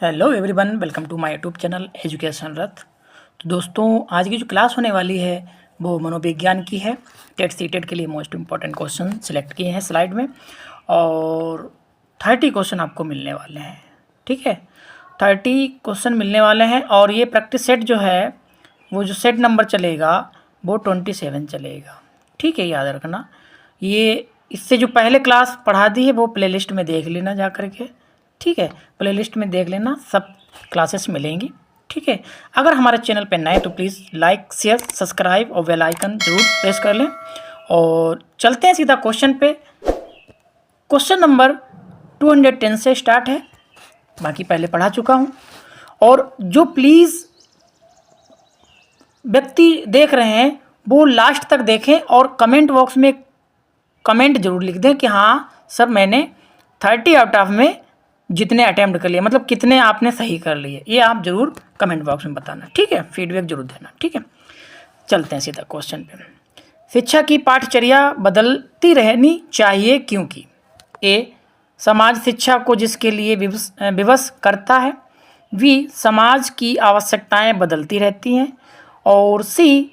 Hello everyone, welcome to my YouTube channel education Rath. तो दोस्तों, आज की जो क्लास होने वाली है वो मनोविज्ञान की है। टेट सी टेट के लिए मोस्ट इम्पॉर्टेंट क्वेश्चन सिलेक्ट किए हैं स्लाइड में, और 30 क्वेश्चन आपको मिलने वाले हैं। ठीक है, 30 क्वेश्चन मिलने वाले हैं, और ये प्रैक्टिस सेट जो है वो जो सेट नंबर चलेगा वो 27 चलेगा। ठीक है, याद रखना। ये इससे जो पहले क्लास पढ़ा दी है वो प्लेलिस्ट में देख लेना जा करके। ठीक है, प्लेलिस्ट में देख लेना, सब क्लासेस मिलेंगी। ठीक है, अगर हमारे चैनल पर नए तो प्लीज़ लाइक शेयर सब्सक्राइब और बेल आइकन जरूर प्रेस कर लें। और चलते हैं सीधा क्वेश्चन पे। क्वेश्चन नंबर 210 से स्टार्ट है, बाकी पहले पढ़ा चुका हूँ। और जो प्लीज़ व्यक्ति देख रहे हैं वो लास्ट तक देखें और कमेंट बॉक्स में कमेंट जरूर लिख दें कि हाँ सर, मैंने 30 आउट ऑफ में जितने अटैम्प्ट कर लिए, मतलब कितने आपने सही कर लिए, ये आप जरूर कमेंट बॉक्स में बताना। ठीक है, फीडबैक जरूर देना। ठीक है, चलते हैं सीधा क्वेश्चन पे। शिक्षा की पाठचर्या बदलती रहनी चाहिए क्योंकि ए, समाज शिक्षा को जिसके लिए विवश करता है। बी, समाज की आवश्यकताएं बदलती रहती हैं। और सी,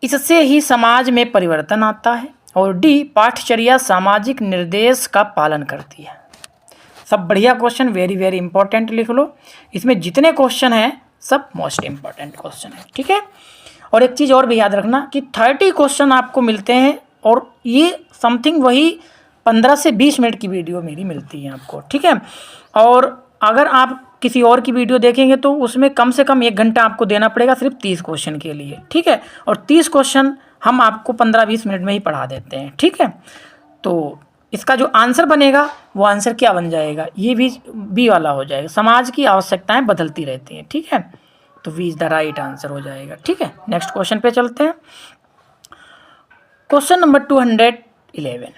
इससे ही समाज में परिवर्तन आता है। और डी, पाठचर्या सामाजिक निर्देश का पालन करती है। सब बढ़िया क्वेश्चन, वेरी वेरी इंपॉर्टेंट लिख लो। इसमें जितने क्वेश्चन हैं सब मोस्ट इंपॉर्टेंट क्वेश्चन है। ठीक है, और एक चीज़ और भी याद रखना कि 30 क्वेश्चन आपको मिलते हैं, और ये समथिंग वही 15 से 20 मिनट की वीडियो मेरी मिलती है आपको। ठीक है, और अगर आप किसी और की वीडियो देखेंगे तो उसमें कम से कम 1 घंटा आपको देना पड़ेगा सिर्फ 30 क्वेश्चन के लिए। ठीक है, और 30 क्वेश्चन हम आपको 15-20 मिनट में ही पढ़ा देते हैं। ठीक है, तो इसका जो आंसर बनेगा वो आंसर क्या बन जाएगा, ये भी बी वाला हो जाएगा, समाज की आवश्यकताएं बदलती रहती हैं। ठीक है, तो B is the right answer हो जाएगा। ठीक है, नेक्स्ट क्वेश्चन पे चलते हैं। क्वेश्चन नंबर 211,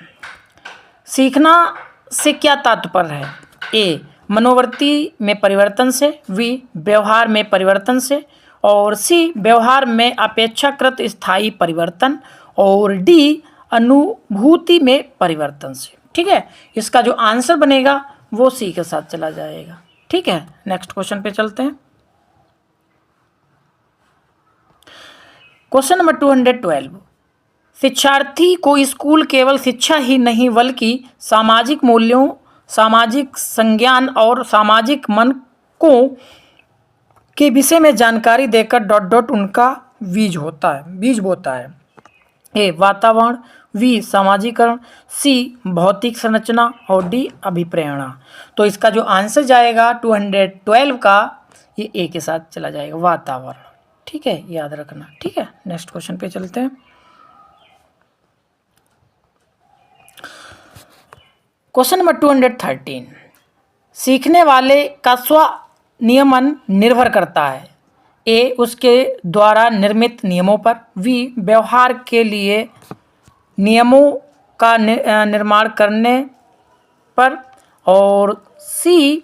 सीखना से क्या तात्पर्य है। ए, मनोवृत्ति में परिवर्तन से। बी, व्यवहार में परिवर्तन से। और सी, व्यवहार में अपेक्षाकृत स्थायी परिवर्तन। और डी, अनुभूति में परिवर्तन से। ठीक है, इसका जो आंसर बनेगा वो सी के साथ चला जाएगा। ठीक है, नेक्स्ट क्वेश्चन पे चलते हैं। क्वेश्चन नंबर 212, शिक्षार्थी को स्कूल केवल शिक्षा ही नहीं बल्कि सामाजिक मूल्यों, सामाजिक संज्ञान और सामाजिक मानकों के विषय में जानकारी देकर डॉट डॉट उनका बीज बोता है। ए, वातावरण। बी, सामाजिकरण। सी, भौतिक संरचना। और डी, अभिप्रेरणा। तो इसका जो आंसर जाएगा 212 का, ये ए के साथ चला जाएगा, वातावरण। ठीक है, याद रखना। ठीक है, नेक्स्ट क्वेश्चन पे चलते हैं। क्वेश्चन नंबर 213, सीखने वाले का स्व नियमन निर्भर करता है। ए, उसके द्वारा निर्मित नियमों पर। बी, व्यवहार के लिए नियमों का निर्माण करने पर। और सी,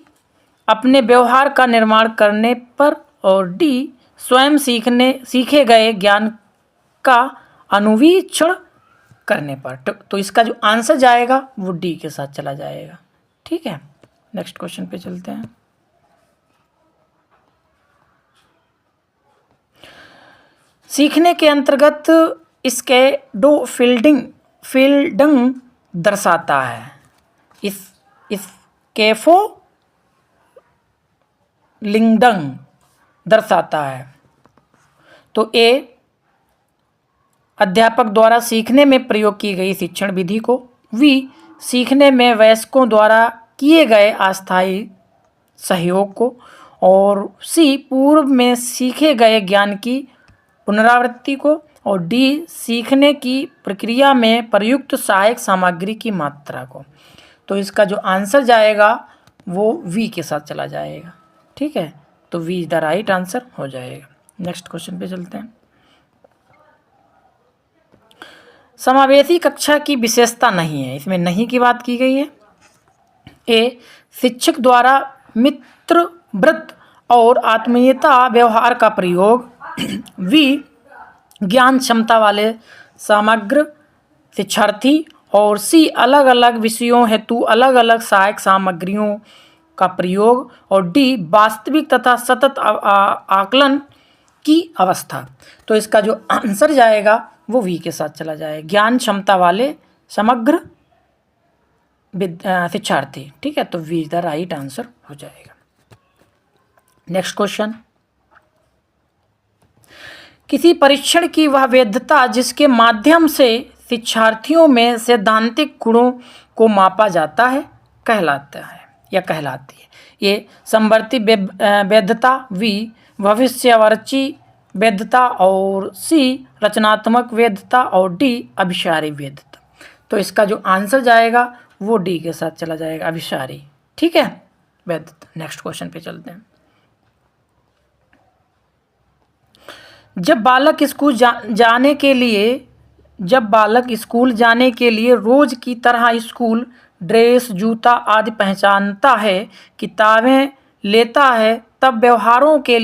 अपने व्यवहार का निर्माण करने पर। और डी, स्वयं सीखे गए ज्ञान का अनुवीक्षण करने पर। तो इसका जो आंसर जाएगा वो डी के साथ चला जाएगा। ठीक है, नेक्स्ट क्वेश्चन पे चलते हैं। सीखने के अंतर्गत इसके दो फील्डिंग दर्शाता है। इस कैफो लिंगडंग दर्शाता है। तो ए, अध्यापक द्वारा सीखने में प्रयोग की गई शिक्षण विधि को। बी, सीखने में वयस्कों द्वारा किए गए अस्थायी सहयोग को। और सी, पूर्व में सीखे गए ज्ञान की पुनरावृत्ति को। और डी, सीखने की प्रक्रिया में प्रयुक्त सहायक सामग्री की मात्रा को। तो इसका जो आंसर जाएगा वो वी के साथ चला जाएगा। ठीक है, तो B is the right answer हो जाएगा। नेक्स्ट क्वेश्चन पे चलते हैं। समावेशी कक्षा की विशेषता नहीं है, इसमें नहीं की बात की गई है। ए, शिक्षक द्वारा मित्रवृत्त और आत्मीयता व्यवहार का प्रयोग। बी, ज्ञान क्षमता वाले समग्र शिक्षार्थी। और सी, अलग अलग विषयों हेतु अलग अलग सहायक सामग्रियों का प्रयोग और डी वास्तविक तथा सतत आकलन की अवस्था। तो इसका जो आंसर जाएगा वो वी के साथ चला जाएगा, ज्ञान क्षमता वाले समग्र शिक्षार्थी। ठीक है, तो वी द राइट आंसर हो जाएगा। नेक्स्ट क्वेश्चन, किसी परीक्षण की वह वैधता जिसके माध्यम से शिक्षार्थियों में सैद्धांतिक गुणों को मापा जाता है कहलाता है या कहलाती है। ये समवर्ती वैधता, वी भविष्यवाची वैधता और सी रचनात्मक वैधता और डी अभिसारी वैधता। तो इसका जो आंसर जाएगा वो डी के साथ चला जाएगा, अभिसारी। ठीक है, वैधता। नेक्स्ट क्वेश्चन पे चलते हैं। जब बालक स्कूल जाने के लिए रोज की तरह स्कूल ड्रेस, जूता आदि पहचानता है, किताबें लेता है, तब व्यवहारों के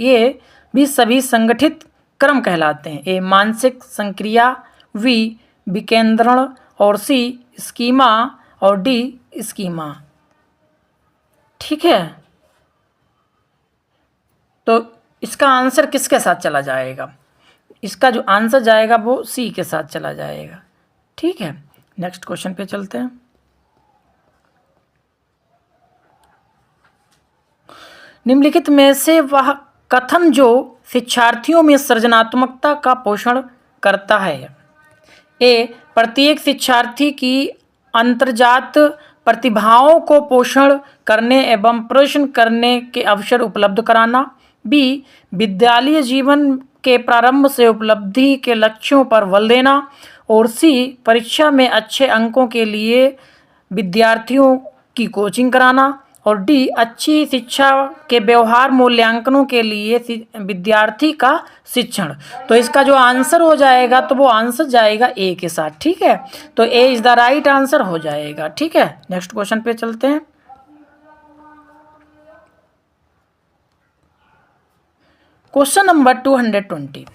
ये भी सभी संगठित क्रम कहलाते हैं। ए मानसिक संक्रिया, वी विकेंद्रण और सी स्कीमा और डी स्कीमा। ठीक है, तो इसका आंसर किसके साथ चला जाएगा? इसका जो आंसर जाएगा वो सी के साथ चला जाएगा। ठीक है, नेक्स्ट क्वेश्चन पे चलते हैं। निम्नलिखित में से वह कथन जो शिक्षार्थियों में सृजनात्मकता का पोषण करता है। ए प्रत्येक शिक्षार्थी की अंतर्जात प्रतिभाओं को पोषण करने एवं प्रश्न करने के अवसर उपलब्ध कराना। बी विद्यालय जीवन के प्रारंभ से उपलब्धि के लक्ष्यों पर बल देना। और सी परीक्षा में अच्छे अंकों के लिए विद्यार्थियों की कोचिंग कराना। और डी अच्छी शिक्षा के व्यवहार मूल्यांकनों के लिए विद्यार्थी का शिक्षण। तो इसका जो आंसर हो जाएगा तो वो आंसर जाएगा ए के साथ। ठीक है, तो ए इज द राइट आंसर हो जाएगा। ठीक है, नेक्स्ट क्वेश्चन पे चलते हैं। क्वेश्चन नंबर 220,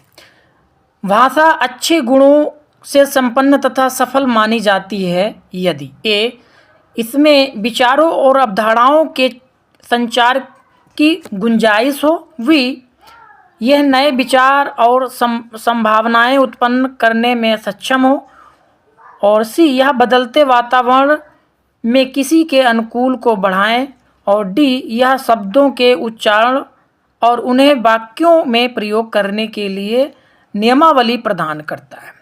भाषा अच्छे गुणों से संपन्न तथा सफल मानी जाती है यदि ए इसमें विचारों और अवधारणाओं के संचार की गुंजाइश हो, वी यह नए विचार और संभावनाएं उत्पन्न करने में सक्षम हो, और सी यह बदलते वातावरण में किसी के अनुकूल को बढ़ाएं, और डी यह शब्दों के उच्चारण और उन्हें वाक्यों में प्रयोग करने के लिए नियमावली प्रदान करता है।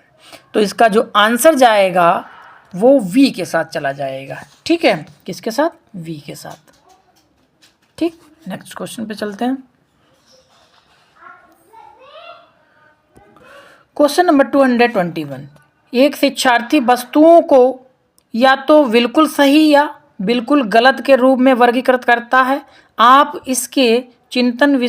तो इसका जो आंसर जाएगा वो वी के साथ चला जाएगा। ठीक है, किसके साथ? वी के साथ। ठीक, नेक्स्ट क्वेश्चन पे चलते हैं। क्वेश्चन नंबर 221, एक शिक्षार्थी वस्तुओं को या तो बिल्कुल सही या बिल्कुल गलत के रूप में वर्गीकृत करता है। आप इसके चिंतन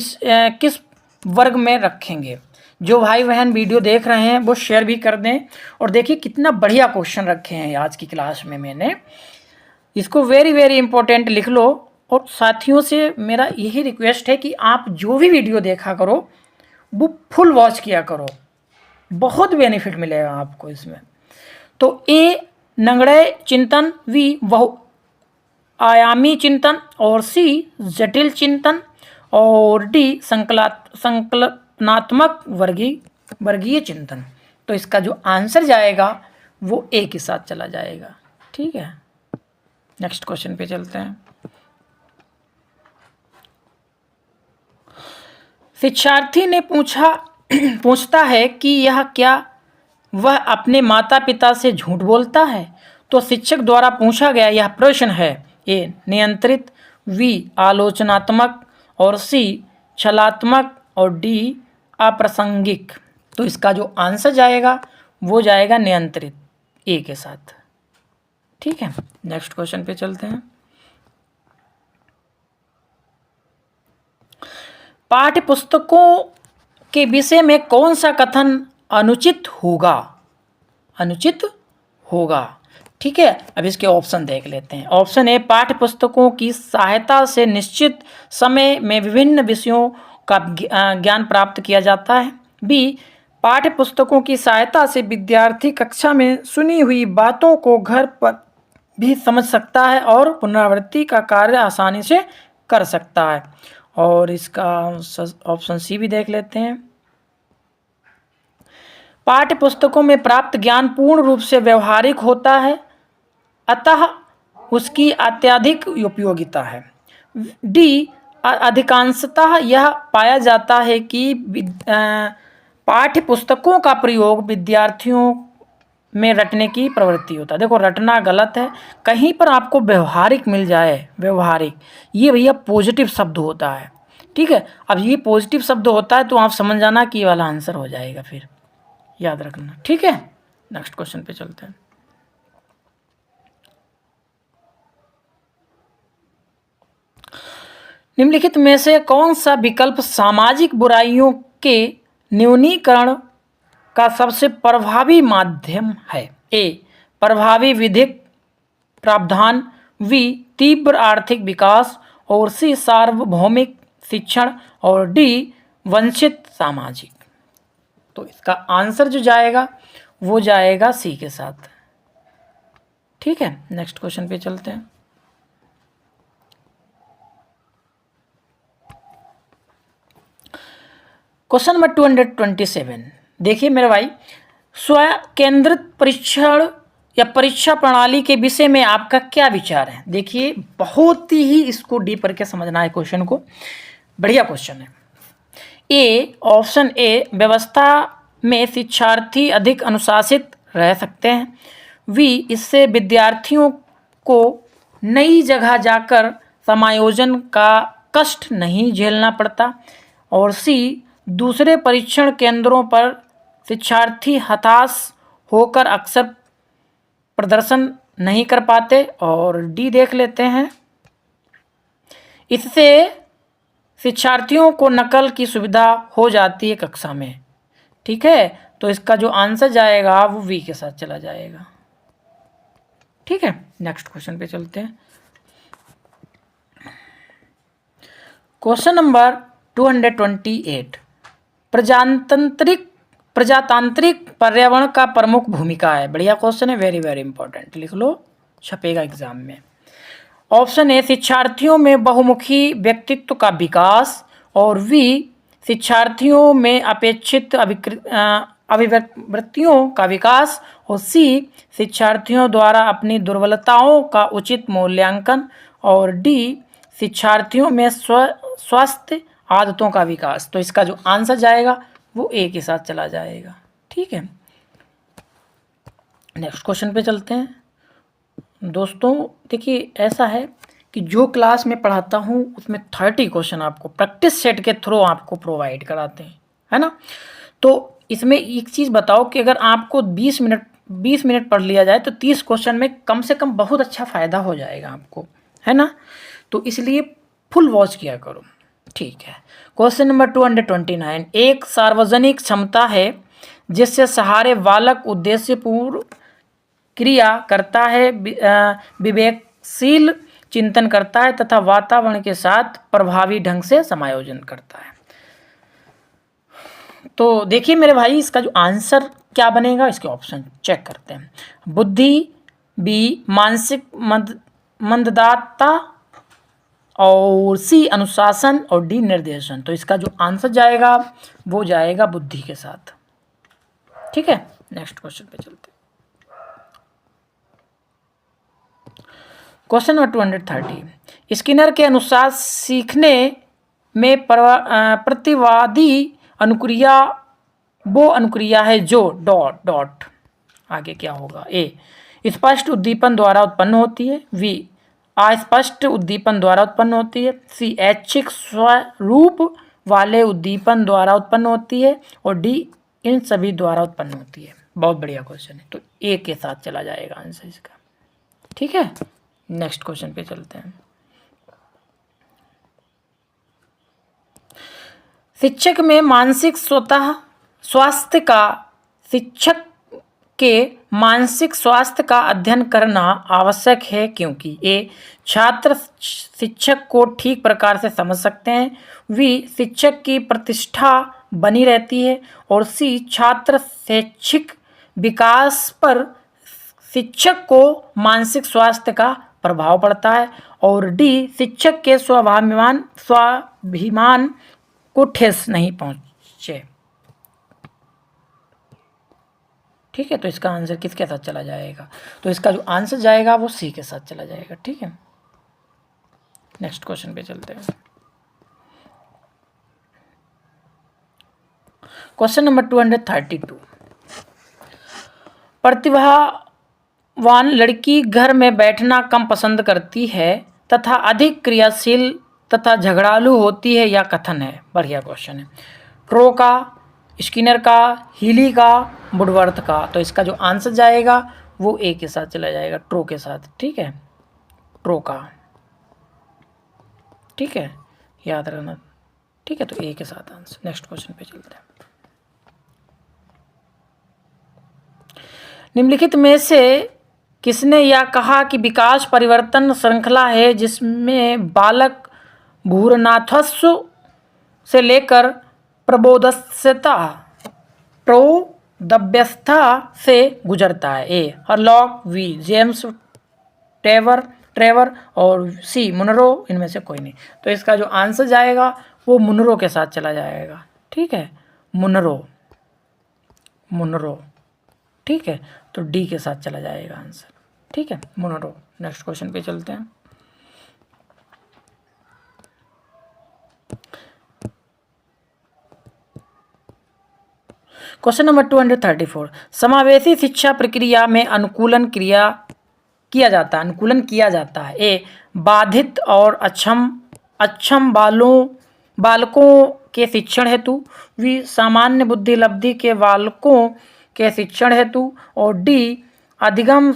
किस वर्ग में रखेंगे? जो भाई बहन वीडियो देख रहे हैं वो शेयर भी कर दें। और देखिए कितना बढ़िया क्वेश्चन रखे हैं आज की क्लास में मैंने। इसको वेरी वेरी इंपॉर्टेंट लिख लो। और साथियों से मेरा यही रिक्वेस्ट है कि आप जो भी वीडियो देखा करो वो फुल वॉच किया करो, बहुत बेनिफिट मिलेगा आपको इसमें। तो ए नंगड़े चिंतन, वी बहुआयामी चिंतन, और सी जटिल चिंतन, और डी संकल्पनात्मक वर्गीय चिंतन। तो इसका जो आंसर जाएगा वो ए के साथ चला जाएगा। ठीक है, नेक्स्ट क्वेश्चन पे चलते हैं। शिक्षार्थी ने पूछता है कि यह क्या वह अपने माता पिता से झूठ बोलता है? तो शिक्षक द्वारा पूछा गया यह प्रश्न है। ए नियंत्रित, वी आलोचनात्मक, और सी छलात्मक, और डी अप्रासंगिक। तो इसका जो आंसर जाएगा वो जाएगा नियंत्रित, ए के साथ। ठीक है, नेक्स्ट क्वेश्चन पे चलते हैं। पाठ्य पुस्तकों के विषय में कौन सा कथन अनुचित होगा? अनुचित होगा। ठीक है, अब इसके ऑप्शन देख लेते हैं। ऑप्शन ए पाठ्य पुस्तकों की सहायता से निश्चित समय में विभिन्न विषयों का ज्ञान प्राप्त किया जाता है। बी पाठ्य पुस्तकों की सहायता से विद्यार्थी कक्षा में सुनी हुई बातों को घर पर भी समझ सकता है और पुनरावृत्ति का कार्य आसानी से कर सकता है। और इसका ऑप्शन सी भी देख लेते हैं। पाठ्य पुस्तकों में प्राप्त ज्ञान पूर्ण रूप से व्यवहारिक होता है, अतः उसकी अत्यधिक उपयोगिता है। डी, अधिकांशतः यह पाया जाता है कि पाठ्य पुस्तकों का प्रयोग विद्यार्थियों में रटने की प्रवृत्ति होता है। देखो, रटना गलत है, कहीं पर आपको व्यवहारिक मिल जाए, व्यवहारिक, ये भैया पॉजिटिव शब्द होता है, ठीक है। अब ये पॉजिटिव शब्द होता है तो आप समझ जाना कि ये वाला आंसर हो जाएगा, फिर याद रखना, ठीक है। नेक्स्ट क्वेश्चन पे चलते हैं। निम्नलिखित में से कौन सा विकल्प सामाजिक बुराइयों के न्यूनीकरण का सबसे प्रभावी माध्यम है? ए, प्रभावी विधिक प्रावधान, बी, तीव्र आर्थिक विकास, और सी, सार्वभौमिक शिक्षण, और डी, वंचित सामाजिक। तो इसका आंसर जो जाएगा वो जाएगा सी के साथ, ठीक है। नेक्स्ट क्वेश्चन पे चलते हैं। क्वेश्चन नंबर 227, देखिए मेरे भाई, स्व केंद्रित परीक्षण या परीक्षा प्रणाली के विषय में आपका क्या विचार है? देखिए, बहुत ही इसको डीप करके समझना है क्वेश्चन को, बढ़िया क्वेश्चन है। ए, ऑप्शन ए, व्यवस्था में शिक्षार्थी अधिक अनुशासित रह सकते हैं। वी, इससे विद्यार्थियों को नई जगह जाकर समायोजन का कष्ट नहीं झेलना पड़ता। और सी, दूसरे परीक्षण केंद्रों पर शिक्षार्थी हताश होकर अक्सर प्रदर्शन नहीं कर पाते। और डी देख लेते हैं, इससे शिक्षार्थियों को नकल की सुविधा हो जाती है कक्षा में, ठीक है। तो इसका जो आंसर जाएगा वो वी के साथ चला जाएगा, ठीक है। नेक्स्ट क्वेश्चन पे चलते हैं। क्वेश्चन नंबर 228, प्रजातांत्रिक पर्यावरण का प्रमुख भूमिका है। बढ़िया क्वेश्चन है, वेरी वेरी इंपॉर्टेंट, लिख लो, छपेगा एग्जाम में। ऑप्शन ए, शिक्षार्थियों में बहुमुखी व्यक्तित्व का विकास, और वी, शिक्षार्थियों में अपेक्षित अभिव्यक्तियों का विकास, और सी, शिक्षार्थियों द्वारा अपनी दुर्बलताओं का उचित मूल्यांकन, और डी, शिक्षार्थियों में स्वस्थ आदतों का विकास। तो इसका जो आंसर जाएगा वो ए के साथ चला जाएगा, ठीक है। नेक्स्ट क्वेश्चन पे चलते हैं। दोस्तों देखिए, ऐसा है कि जो क्लास में पढ़ाता हूँ उसमें 30 क्वेश्चन आपको प्रैक्टिस सेट के थ्रू आपको प्रोवाइड कराते हैं, है ना। तो इसमें एक चीज़ बताओ कि अगर आपको 20 मिनट पढ़ लिया जाए तो 30 क्वेश्चन में कम से कम बहुत अच्छा फ़ायदा हो जाएगा आपको, है ना। तो इसलिए फुल वॉच किया करो, ठीक है। क्वेश्चन नंबर 229, एक सार्वजनिक क्षमता है जिससे सहारे बालक उद्देश्यपूर्ण क्रिया करता है, विवेकशील चिंतन करता है तथा वातावरण के साथ प्रभावी ढंग से समायोजन करता है। तो देखिए मेरे भाई, इसका जो आंसर क्या बनेगा, इसके ऑप्शन चेक करते हैं। बुद्धि, बी, मानसिक मंदता, और सी, अनुशासन, और डी, निर्देशन। तो इसका जो आंसर जाएगा वो जाएगा बुद्धि के साथ, ठीक है। नेक्स्ट क्वेश्चन पे चलते हैं। क्वेश्चन नंबर 230, स्किनर के अनुसार सीखने में प्रतिवादी अनुक्रिया वो अनुक्रिया है जो डॉट आगे क्या होगा? ए, स्पष्ट उद्दीपन द्वारा उत्पन्न होती है, बी, अस्पष्ट उद्दीपन द्वारा उत्पन्न होती है, सी, ऐच्छिक स्वरूप वाले उद्दीपन द्वारा उत्पन्न होती है, और डी, इन सभी द्वारा उत्पन्न होती है। बहुत बढ़िया क्वेश्चन है, तो ए के साथ चला जाएगा आंसर इसका, ठीक है। नेक्स्ट क्वेश्चन पे चलते हैं। शिक्षक में मानसिक स्वास्थ्य का शिक्षक के मानसिक स्वास्थ्य का अध्ययन करना आवश्यक है क्योंकि ए, छात्र शिक्षक को ठीक प्रकार से समझ सकते हैं, बी, शिक्षक की प्रतिष्ठा बनी रहती है, और सी, छात्र शैक्षिक विकास पर शिक्षक को मानसिक स्वास्थ्य का प्रभाव पड़ता है, और डी, शिक्षक के स्वाभिमान को ठेस नहीं पहुंचे। ठीक है, तो इसका आंसर किसके साथ चला जाएगा? तो इसका जो आंसर जाएगा वो सी के साथ चला जाएगा। ठीक है, नेक्स्ट क्वेश्चन पे चलते हैं। Question number 232। प्रतिभावान लड़की घर में बैठना कम पसंद करती है तथा अधिक क्रियाशील तथा झगड़ालू होती है, या कथन है? बढ़िया क्वेश्चन है। ट्रो का, स्किनर का, हीली का, वुडवर्थ का। तो इसका जो आंसर जाएगा वो ए के साथ चला जाएगा, ट्रो के साथ। ठीक है, ट्रो का। ठीक है, याद रखना। ठीक है, तो ए के साथ आंसर। नेक्स्ट क्वेश्चन पे चलते हैं। निम्नलिखित में से किसने यह कहा कि विकास परिवर्तन श्रृंखला है जिसमें बालक भ्रूणनाथस्व से लेकर प्रौढ़ावस्था से गुजरता है? ए, हरलॉक, बी, जेम्स ट्रेवर और सी, मुनरो। इनमें से कोई नहीं। तो इसका जो आंसर जाएगा वो मुनरो के साथ चला जाएगा। ठीक है, मुनरो। ठीक है, तो डी के साथ चला जाएगा आंसर। ठीक है, मुनरो। नेक्स्ट क्वेश्चन पे चलते हैं। Question number 234। समावेशी शिक्षा प्रक्रिया में अनुकूलन किया जाता है। ए, बाधित और अक्षम बालकों के शिक्षण हेतु, बी, सामान्य बुद्धि लब्धि के बालकों के शिक्षण हेतु, और डी, अधिगम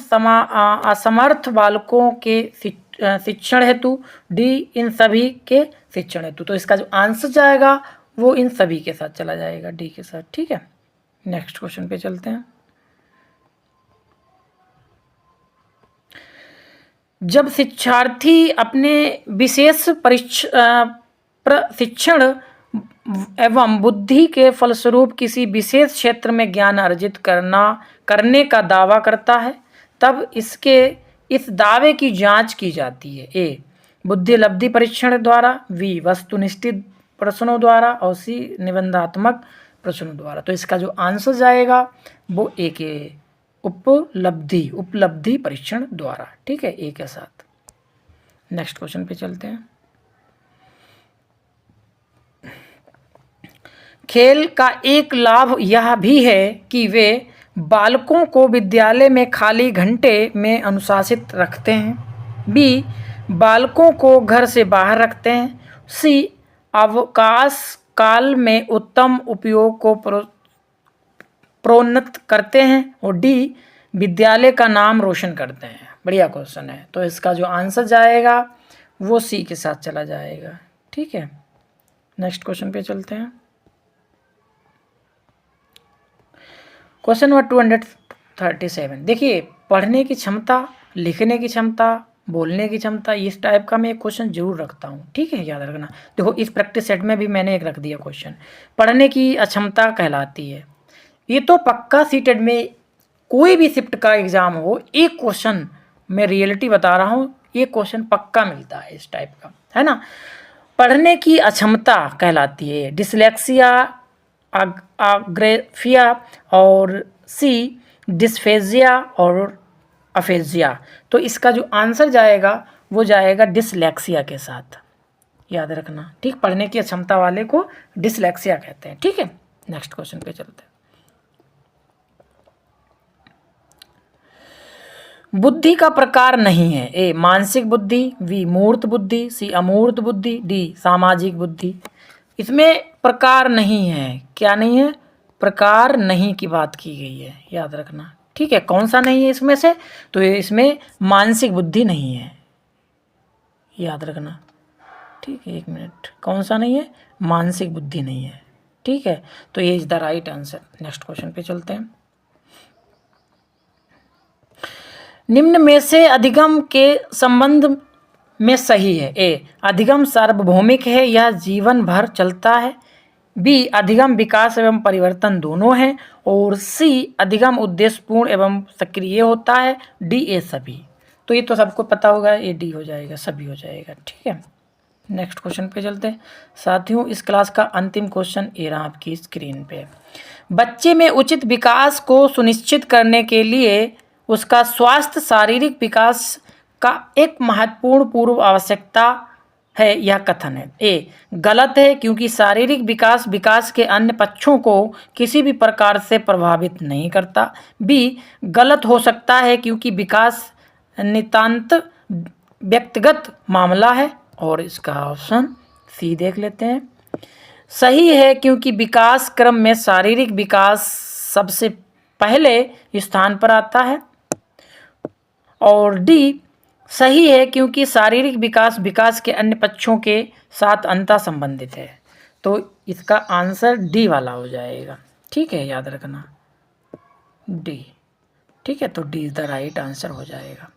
असमर्थ बालकों के शिक्षण हेतु, डी, इन सभी के शिक्षण हेतु। तो इसका जो आंसर जाएगा वो इन सभी के साथ चला जाएगा, डी के साथ। ठीक है, नेक्स्ट क्वेश्चन पे चलते हैं। जब शिक्षार्थी अपने विशेष प्रशिक्षण एवं बुद्धि के फलस्वरूप किसी विशेष क्षेत्र में ज्ञान अर्जित करने का दावा करता है, तब इस दावे की जांच की जाती है। ए, बुद्धि लब्धि परीक्षण द्वारा, बी, वस्तुनिष्ठ प्रश्नों द्वारा, और सी, निबंधात्मक प्रश्नों द्वारा। तो इसका जो आंसर जाएगा वो ए के उपलब्धि परीक्षण द्वारा। ठीक है, ए के साथ। नेक्स्ट क्वेश्चन पे चलते हैं। खेल का एक लाभ यह भी है कि वे बालकों को विद्यालय में खाली घंटे में अनुशासित रखते हैं। बी, बालकों को घर से बाहर रखते हैं। सी, अवकाश काल में उत्तम उपयोग को प्रोन्नत करते हैं, और डी, विद्यालय का नाम रोशन करते हैं। बढ़िया क्वेश्चन है। तो इसका जो आंसर जाएगा वो सी के साथ चला जाएगा। ठीक है, नेक्स्ट क्वेश्चन पे चलते हैं। Question number 237। देखिए, पढ़ने की क्षमता, लिखने की क्षमता, बोलने की क्षमता, इस टाइप का मैं एक क्वेश्चन जरूर रखता हूँ। ठीक है, याद रखना। देखो, इस प्रैक्टिस सेट में भी मैंने एक रख दिया क्वेश्चन। पढ़ने की अक्षमता कहलाती है। ये तो पक्का सीटेड में कोई भी शिफ्ट का एग्जाम हो, एक क्वेश्चन मैं रियलिटी बता रहा हूँ, ये क्वेश्चन पक्का मिलता है इस टाइप का, है ना। पढ़ने की अक्षमता कहलाती है डिसलेक्सिया, आग्रेफिया, और सी, डिस्फेजिया और अफेजिया। तो इसका जो आंसर जाएगा वो जाएगा डिसलेक्सिया के साथ, याद रखना। ठीक, पढ़ने की अक्षमता वाले को डिसलेक्सिया कहते हैं। ठीक है, नेक्स्ट क्वेश्चन पे चलते हैं। बुद्धि का प्रकार नहीं है। ए, मानसिक बुद्धि, बी, मूर्त बुद्धि, सी, अमूर्त बुद्धि, डी, सामाजिक बुद्धि। इसमें प्रकार नहीं है। क्या नहीं है? प्रकार नहीं की बात की गई है, याद रखना। ठीक है, कौन सा नहीं है इसमें से? तो इसमें मानसिक बुद्धि नहीं है, याद रखना। ठीक है, एक मिनट, कौन सा नहीं है? मानसिक बुद्धि नहीं है। ठीक है, तो ये is the right answer. Next question पे चलते हैं। निम्न में से अधिगम के संबंध में सही है। ए, अधिगम सार्वभौमिक है, यह जीवन भर चलता है। बी अधिगम विकास एवं परिवर्तन दोनों है, और सी अधिगम उद्देश्यपूर्ण एवं सक्रिय होता है, डी ए सभी। तो ये तो सबको पता होगा, ये डी हो जाएगा, सभी हो जाएगा। ठीक है, नेक्स्ट क्वेश्चन पे चलते हैं साथियों। इस क्लास का अंतिम क्वेश्चन ये रहा आपकी स्क्रीन पे। बच्चे में उचित विकास को सुनिश्चित करने के लिए उसका स्वास्थ्य शारीरिक विकास का एक महत्वपूर्ण पूर्व आवश्यकता है, यह कथन है। ए गलत है, क्योंकि शारीरिक विकास विकास के अन्य पक्षों को किसी भी प्रकार से प्रभावित नहीं करता। बी गलत हो सकता है, क्योंकि विकास नितांत व्यक्तिगत मामला है, और इसका ऑप्शन सी देख लेते हैं, सही है, क्योंकि विकास क्रम में शारीरिक विकास सबसे पहले स्थान पर आता है। और डी सही है, क्योंकि शारीरिक विकास विकास के अन्य पक्षों के साथ अंतः संबंधित है। तो इसका आंसर डी वाला हो जाएगा। ठीक है, याद रखना डी। ठीक है, तो D is the right answer हो जाएगा।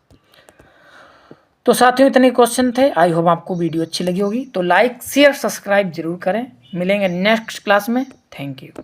तो साथियों इतने क्वेश्चन थे। आई होप आपको वीडियो अच्छी लगी होगी। तो लाइक शेयर सब्सक्राइब जरूर करें। मिलेंगे नेक्स्ट क्लास में। Thank you.